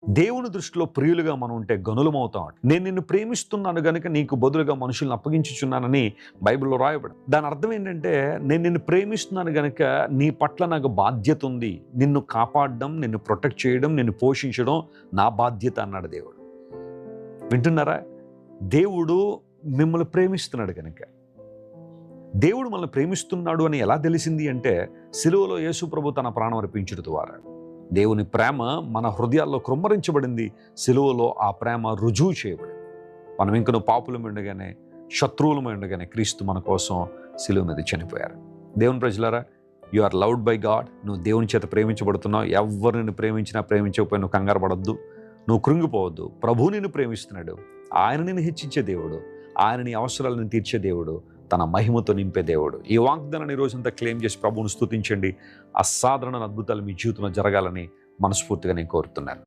దేవుని దృష్టిలో ప్రియులుగా మనం ఉంటే గనులమవుతాం. నేను నిన్ను ప్రేమిస్తున్నాను గనుక నీకు బదులుగా మనుషులను అప్పగించుచున్నానని బైబిల్లో రాయబడింది. దాని అర్థం ఏంటంటే, నేను నిన్ను ప్రేమిస్తున్నాను గనుక నీ పట్ల నాకు బాధ్యత ఉంది. నిన్ను కాపాడడం, నిన్ను ప్రొటెక్ట్ చేయడం, నిన్ను పోషించడం నా బాధ్యత అన్నాడు దేవుడు. వింటున్నారా? దేవుడు మిమ్మల్ని ప్రేమిస్తున్నాడు కనుక. దేవుడు మనల్ని ప్రేమిస్తున్నాడు అని ఎలా తెలిసింది అంటే, సిలువలో యేసు ప్రభు తన ప్రాణం అర్పించుట ద్వారా. దేవుని ప్రేమ మన హృదయాల్లో కృమ్మరించబడింది. సిలువలో ఆ ప్రేమ రుజువు చేయబడింది. మనం ఇంకను పాపులమై ఉండగానే, శత్రువులమై ఉండగానే క్రీస్తు మన కోసం సిలువ మీద చనిపోయారు. దేవుని ప్రజలారా, you are loved by God. నువ్వు దేవుని చేత ప్రేమించబడుతున్నావు. ఎవరు నిన్ను ప్రేమించినా ప్రేమించకపోయినా నువ్వు కంగారు పడద్దు, నువ్వు కృంగిపోవద్దు. ప్రభువు నిన్ను ప్రేమిస్తున్నాడు. ఆయన నిన్ను హెచ్చించే దేవుడు, ఆయన నీ అవసరాలను తీర్చే దేవుడు, తన మహిమతో నింపే దేవుడు. ఈ వాగ్దానాన్ని రోజంతా క్లెయిమ్ చేసి ప్రభువును స్తుతించండి. అసాధారణ అద్భుతాలు మీ జీవితంలో జరగాలని మనస్ఫూర్తిగా నేను కోరుతున్నాను.